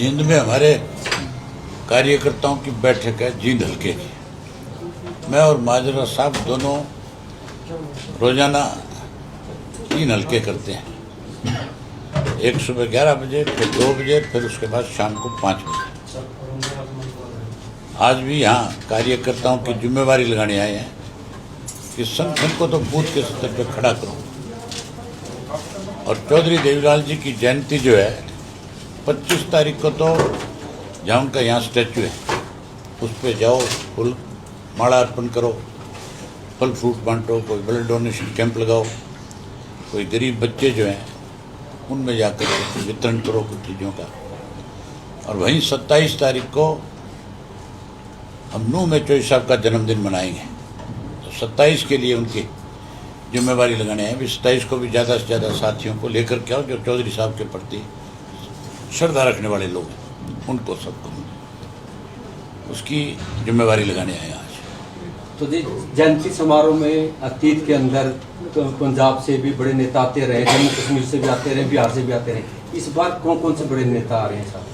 जींद में हमारे कार्यकर्ताओं की बैठक है जींद हल्के की। मैं और माजरा साहब दोनों रोजाना 3 हल्के करते हैं, एक सुबह 11 बजे, फिर 2 बजे, फिर उसके बाद शाम को 5 बजे। आज भी यहाँ कार्यकर्ताओं की जिम्मेवारी लगाने आए हैं कि संगठन को तो बूथ के स्तर पर खड़ा करो। और चौधरी देवीलाल जी की जयंती जो है 25 तारीख को, तो जहाँ उनका यहाँ स्टैचू है उस पर जाओ, फूल माला अर्पण करो, फल फ्रूट बांटो, कोई ब्लड डोनेशन कैंप लगाओ, कोई गरीब बच्चे जो हैं उनमें जाकर वितरण करो कुछ चीज़ों का। और वहीं 27 तारीख को हम नूह में चौधरी साहब का जन्मदिन मनाएंगे, तो 27 के लिए उनकी जिम्मेवारी लगाने हैं। 27 को भी ज़्यादा से ज़्यादा साथियों को लेकर के आओ जो चौधरी साहब के प्रति श्रद्धा रखने वाले लोग हैं, उनको सबको उसकी जिम्मेवारी लगाने आए आज। तो जी जयंती समारोह में अतीत के अंदर पंजाब से भी बड़े नेता आते रहे, जम्मू कश्मीर से भी आते रहे, बिहार से भी आते रहे। इस बार कौन कौन से बड़े नेता आ रहे हैं साथ?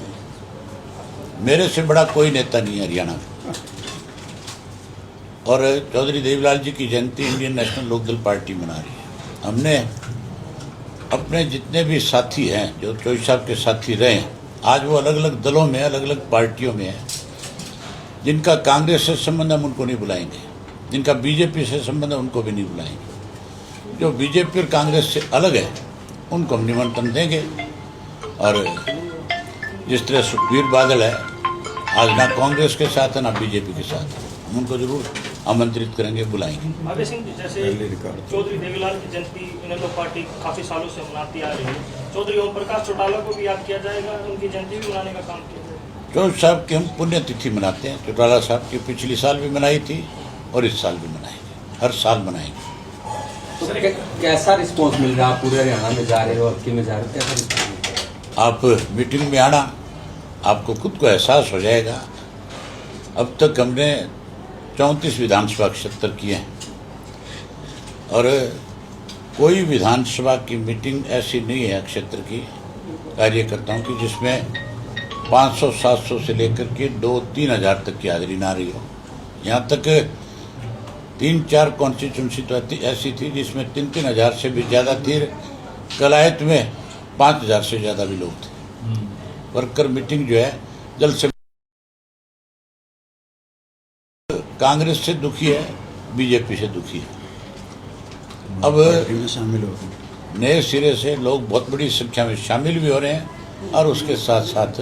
मेरे से बड़ा कोई नेता नहीं है हरियाणा में। और चौधरी देवीलाल जी की जयंती इंडियन नेशनल लोकदल पार्टी मना रही है। हमने अपने जितने भी साथी हैं जो चौधरी साहब के साथी रहे हैं, आज वो अलग अलग दलों में, अलग अलग पार्टियों में हैं। जिनका कांग्रेस से संबंध हम उनको नहीं बुलाएंगे, जिनका बीजेपी से संबंध है उनको भी नहीं बुलाएंगे। जो बीजेपी और कांग्रेस से अलग है उनको हम निमंत्रण देंगे। और जिस तरह सुखबीर बादल है आज ना कांग्रेस के साथ है ना बीजेपी के साथ, हम उनको जरूर आमंत्रित करेंगे, बुलाएंगे। अभय सिंह जी, जैसे चौधरी देवीलाल की जयंती इनेलो पार्टी काफी सालों से मनाती आ रही है, चौधरी ओम प्रकाश चौटाला को भी याद किया जाएगा, उनकी जयंती भी मनाने का काम किया जाएगा। चौधरी साहब की हम पुण्यतिथि मनाते हैं। चौटाला साहब की पिछली साल भी मनाई थी और इस साल भी मनाएंगे, हर साल मनाएंगे। तो कैसा रिस्पॉन्स मिल रहा है? आप पूरे हरियाणा में जा रहे हो, हल्के में जा रहे हो, कैसा रिस्पॉन्स मिल रहा है? आप मीटिंग में आना, आपको खुद को एहसास हो जाएगा। अब तक हमने 34 विधानसभा क्षेत्र किए हैं और कोई विधानसभा की मीटिंग ऐसी नहीं है क्षेत्र की कार्यकर्ताओं की जिसमें 500-700 से लेकर के 2-3 हज़ार तक की हाजिरी ना रही हो। यहाँ तक 3-4 कॉन्स्टिट्यूंसी तो ऐसी थी जिसमें 3-3 हज़ार से भी ज़्यादा थी। कलायत में 5 हज़ार से ज़्यादा भी लोग थे। वर्कर मीटिंग जो है जल्द से कांग्रेस से दुखी है, बीजेपी से दुखी है। अब शामिल हो गए, नए सिरे से लोग बहुत बड़ी संख्या में शामिल भी हो रहे हैं और उसके साथ साथ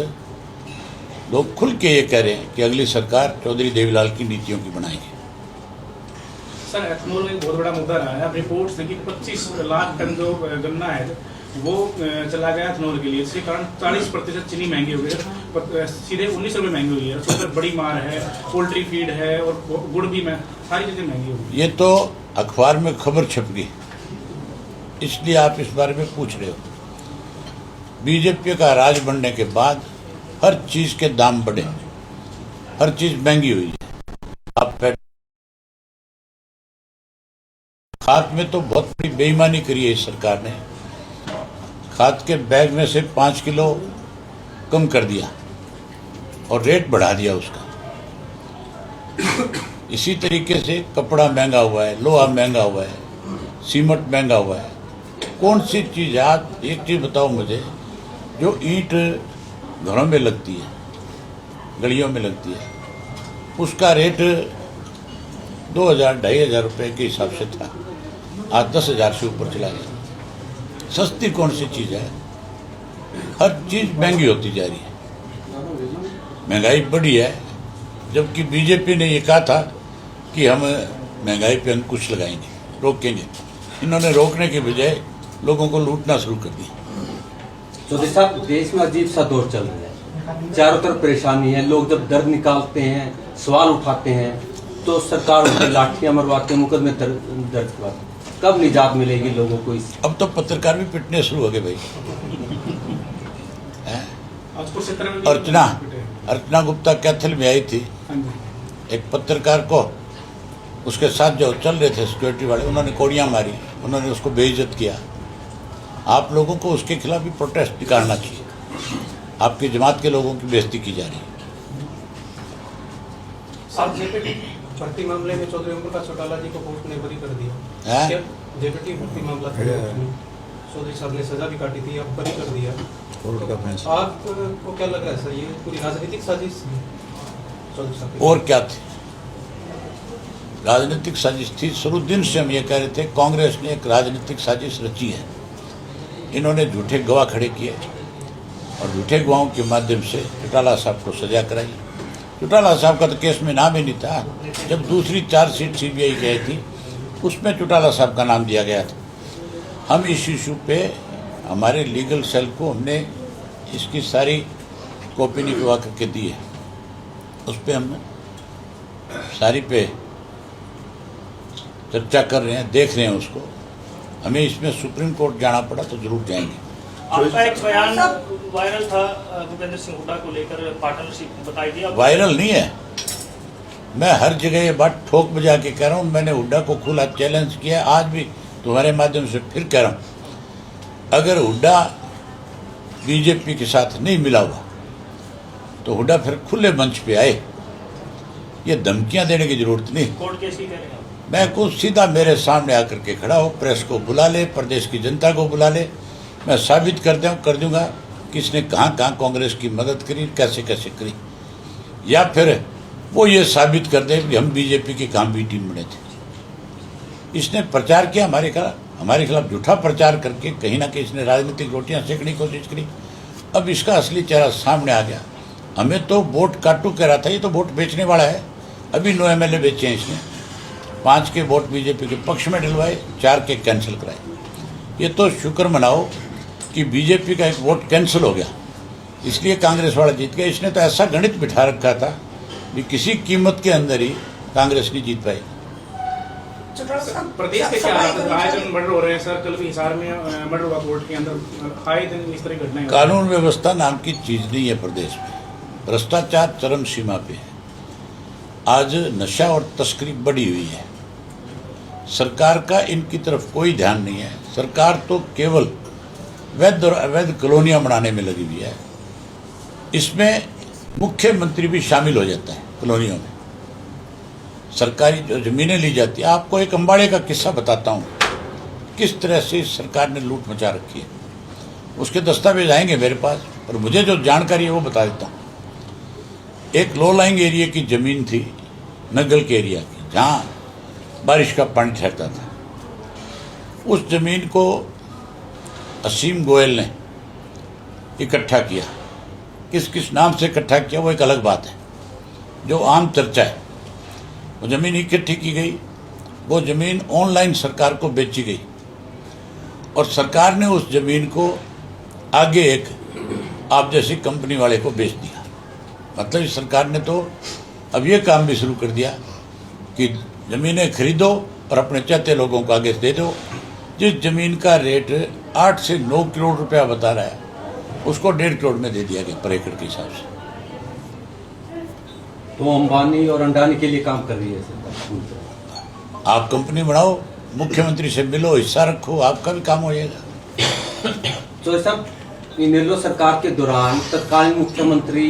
लोग खुल के ये कह रहे हैं कि अगली सरकार चौधरी देवीलाल की नीतियों की बनाएगी। सर, एथनॉल में बहुत बड़ा मुद्दा रहा है। रिपोर्ट्स है कि 25 लाख टन जो गन्ना है वो चला गया एथनॉल के लिए, इसके कारण 40% चीनी महंगी हो गई, सीधे 19 रुपये महंगी हुई है। उसमें बड़ी मार है, पोल्ट्री फीड है और गुड़ भी सारी चीजें महंगी हो गई। ये तो अखबार में खबर छप गई, इसलिए आप इस बारे में पूछ रहे हो। बीजेपी का राज बनने के बाद हर चीज के दाम बढ़े, हर चीज महंगी हुई है। आप खाद में तो बहुत बड़ी बेईमानी करी है इस सरकार ने। खाद के बैग में से 5 किलो कम कर दिया और रेट बढ़ा दिया उसका। इसी तरीके से कपड़ा महंगा हुआ है, लोहा महंगा हुआ है, सीमेंट महंगा हुआ है। कौन सी चीज़, आप एक चीज़ बताओ मुझे, जो ईंट घरों में लगती है, गलियों में लगती है, उसका रेट 2,000-2,500 रुपये के हिसाब से था, आज 10,000 से ऊपर चला गया। सस्ती कौन सी चीज़ है? हर चीज़ महंगी होती जा रही है, महंगाई बढ़ी है। जबकि बीजेपी ने ये कहा था कि हम महंगाई पे अंकुश लगाएंगे, रोकेंगे। इन्होंने रोकने के बजाय लोगों को लूटना शुरू कर दिया। चौधरी साहब, देश में अजीब सा दौर चल रहा है, चारों तरफ परेशानी है। लोग जब दर्द निकालते हैं, सवाल उठाते हैं, तो सरकार उनकी लाठियां मरवाते हैं, मुकदमे दर्ज करवाते। कब निजात मिलेगी लोगों को इस? अब तो पत्रकार भी पिटने शुरू हो गए भाई। अर्चना गुप्ता कैथल में आई थी, एक पत्रकार को उसके साथ जो चल रहे थे सिक्योरिटी वाले, उन्होंने कोड़ियां मारी, उन्होंने उसको बेइज्जत किया। आप लोगों को उसके खिलाफ भी प्रोटेस्ट निकालना चाहिए। आपकी जमात के लोगों की बेइज्जती की जा रही है। अब जेपीटी भर्ती मामले में चौधरी ओम प्रकाश चौटाला जी को कोर्ट ने बरी कर दिया। हैं? क्या जेपीटी भर्ती मामला था, चौधरी साहब ने सजा भी काटी थी, अब बरी कर दिया। कोर्ट का फैसला। आपको क्या लग रहा है सर, ये पूरी राजनीतिक साजिश थी चौधरी साहब की? और क्या थी? राजनीतिक साजिश थी। शुरू दिन से हम ये कह रहे थे कांग्रेस ने एक राजनीतिक साजिश रची है। इन्होंने झूठे गवाह खड़े किए और झूठे गवाहों के माध्यम से चौटाला साहब को सजा कराई। चौटाला साहब का तो केस में नाम ही नहीं था। जब दूसरी चार्जशीट सीबीआई की आई थी उसमें चौटाला साहब का नाम दिया गया था। हम इस इशू पे हमारे लीगल सेल को हमने इसकी सारी कॉपी निकलवा करके दी है। उस पर हम सारी पे चर्चा कर रहे हैं, देख रहे हैं उसको। हमें इसमें सुप्रीम कोर्ट जाना पड़ा तो जरूर जाएंगे। आपका एक बयान वायरल था भूपेंद्र सिंह हुड्डा को लेकर, पार्टनरशिप बताई थी। वायरल नहीं है, मैं हर जगह ये बात ठोक बजा के कह रहा हूँ। मैंने हुड्डा को खुला चैलेंज किया, आज भी तुम्हारे माध्यम से फिर कह रहा हूँ, अगर हुड्डा बीजेपी के साथ नहीं मिला हुआ तो हुड्डा फिर खुले मंच पे आए। ये धमकियां देने की जरूरत नहीं। कोर्ट केस की कह रहे हैं आप? मैं कुछ सीधा मेरे सामने आकर के खड़ा हो, प्रेस को बुला ले, प्रदेश की जनता को बुला ले, मैं साबित कर दूंगा किसने कहाँ कहाँ कांग्रेस की मदद करी, कैसे कैसे करी। या फिर वो ये साबित कर दे कि हम बीजेपी की कहाँ बी टीम बने थे। इसने प्रचार किया हमारे खिलाफ झूठा प्रचार करके, कहीं ना कहीं इसने राजनीतिक रोटियां सेकने की कोशिश करी। अब इसका असली चेहरा सामने आ गया। हमें तो वोट काटू कह रहा था, ये तो वोट बेचने वाला है। अभी 9 MLA बेचे हैं इसने, 5 के वोट बीजेपी के पक्ष में डलवाए, 4 के कैंसिल कराए। ये तो शुक्र मनाओ कि बीजेपी का एक वोट कैंसिल हो गया, इसलिए कांग्रेस वाला जीत गया। इसने तो ऐसा गणित बिठा रखा था कि किसी कीमत के अंदर ही कांग्रेस नहीं जीत पाई। प्रदेश के क्या हालात है? आए दिन मर्डर हो रहे हैं सर, कल भी हिसार में मर्डर हुआ कोर्ट के अंदर, आए दिन इस तरह की घटनाएं। कानून व्यवस्था नाम की चीज नहीं है प्रदेश में। भ्रष्टाचार चरम सीमा पे है। आज नशा और तस्करी बढ़ी हुई है। सरकार का इनकी तरफ कोई ध्यान नहीं है। सरकार तो केवल वैध और अवैध कॉलोनियां बनाने में लगी हुई है। इसमें मुख्यमंत्री भी शामिल हो जाता है कॉलोनियों में। सरकारी जो जमीनें ली जाती है, आपको एक अंबाड़े का किस्सा बताता हूँ, किस तरह से सरकार ने लूट मचा रखी है। उसके दस्तावेज आएंगे मेरे पास, पर मुझे जो जानकारी है वो बता देता हूँ। एक लो लाइंग एरिया की जमीन थी, नगल के एरिया की, जहाँ बारिश का पानी ठहरता था। उस जमीन को असीम गोयल ने इकट्ठा किया। किस किस नाम से इकट्ठा किया वो एक अलग बात है, जो आम चर्चा है। वो जमीन इकट्ठी की गई, वो जमीन ऑनलाइन सरकार को बेची गई और सरकार ने उस जमीन को आगे एक आप जैसी कंपनी वाले को बेच दिया। मतलब इस सरकार ने तो अब ये काम भी शुरू कर दिया कि जमीनें खरीदो और अपने चाहते लोगों को आगे दे दो। जिस जमीन का रेट 8 से 9 करोड़ रुपया बता रहा है, उसको 1.5 करोड़ में दे दिया गया पर एकड़ के हिसाब से। तो अंबानी और अंडानी के लिए काम कर रही है सरकार। आप कंपनी बनाओ, मुख्यमंत्री से मिलो, हिस्सा रखो, आपका भी काम हो जाएगा। तो सब इनेलो सरकार के दौरान तत्कालीन मुख्यमंत्री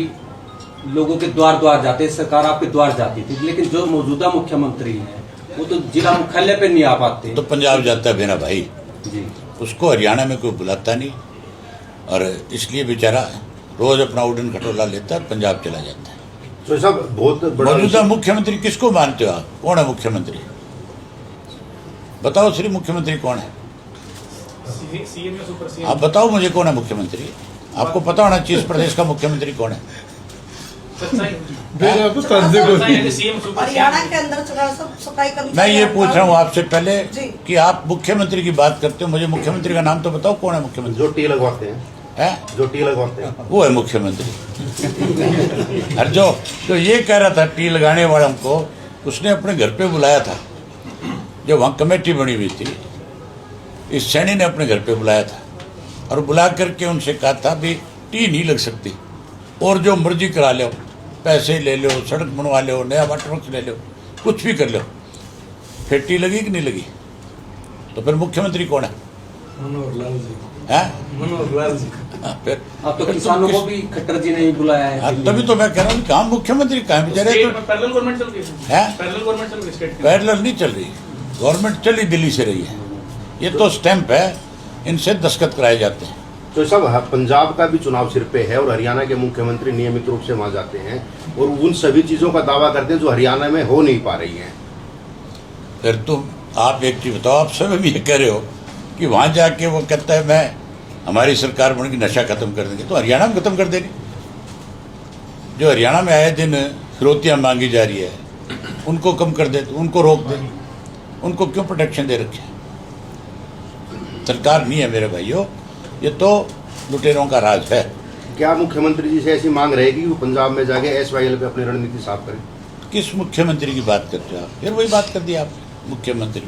लोगों के द्वार द्वार जाते, सरकार आपके द्वार जाती थी, लेकिन जो मौजूदा मुख्यमंत्री हैं वो तो जिला मुख्यालय पे नहीं आ पाते। तो पंजाब जाता है मेरा भाई जी, उसको हरियाणा में कोई बुलाता नहीं, और इसलिए बेचारा रोज अपना उड़न खटोला लेता है, पंजाब चला जाता है। तो साहब बहुत बड़ा मौजूदा मुख्यमंत्री किसको मानते हो आप? कौन है मुख्यमंत्री? बताओ श्री मुख्यमंत्री कौन है? सीएम या सुपर सीएम? आप बताओ मुझे कौन है मुख्यमंत्री? आपको पता होना चाहिए इस प्रदेश का मुख्यमंत्री कौन है। हरियाणा के अंदर सफाई कर्मचारी। मैं ये पूछ रहा हूँ आपसे पहले जी। कि आप मुख्यमंत्री की बात करते हो, मुझे मुख्यमंत्री का नाम तो बताओ, कौन है मुख्यमंत्री? जो टी लगवाते हैं, है जो टी लगवाते हैं वो है मुख्यमंत्री। और जो ये कह रहा था टी लगाने वालों को, उसने अपने घर पे बुलाया था। जो वहाँ कमेटी बनी हुई थी, इस सैनी ने अपने घर पे बुलाया था और बुला करके उनसे कहा था भी टी नहीं लग सकती, और जो मर्जी करा लो, पैसे ले लो, सड़क बनवा लो, नया वाटर वर्क्स ले लो, कुछ भी कर लो। फिर टी लगी कि नहीं लगी? तो फिर मुख्यमंत्री कौन है? मनोहर लाल जी। है फिर अब तो किसानों को भी खट्टर जी ने ही बुलाया है। तभी तो मैं कह रहा हूँ कहाँ मुख्यमंत्री कहाँ बेचारे स्टेट में पैरेलल गवर्नमेंट चल रही है। है पैरेलल गवर्नमेंट चल रही है स्टेट में। पैरेलल नहीं चल रही, गवर्नमेंट चली दिल्ली से रही है। ये तो स्टैंप है, इनसे दस्तखत कराए जाते हैं। तो सब पंजाब का भी चुनाव सिर पे है और हरियाणा के मुख्यमंत्री नियमित रूप से वहां जाते हैं और उन सभी चीजों का दावा करते हैं जो हरियाणा में हो नहीं पा रही हैं। फिर तुम आप एक चीज बताओ, आप सब भी ये कह रहे हो कि वहां जाके वो कहता है मैं हमारी सरकार बन के नशा खत्म कर देंगे, तो हरियाणा में खत्म कर देंगे। जो हरियाणा में आए दिन फिरौतियाँ मांगी जा रही है उनको कम कर दे, तो उनको रोक दे, उनको क्यों प्रोटेक्शन दे रखे? सरकार नहीं है मेरे भाइयों, ये तो लुटेरों का राज है। क्या मुख्यमंत्री जी से ऐसी मांग रहेगी कि वो पंजाब में जाके SYL पे अपनी रणनीति साफ करें? किस मुख्यमंत्री की बात करते हो आप? फिर वही बात कर दी आप, मुख्यमंत्री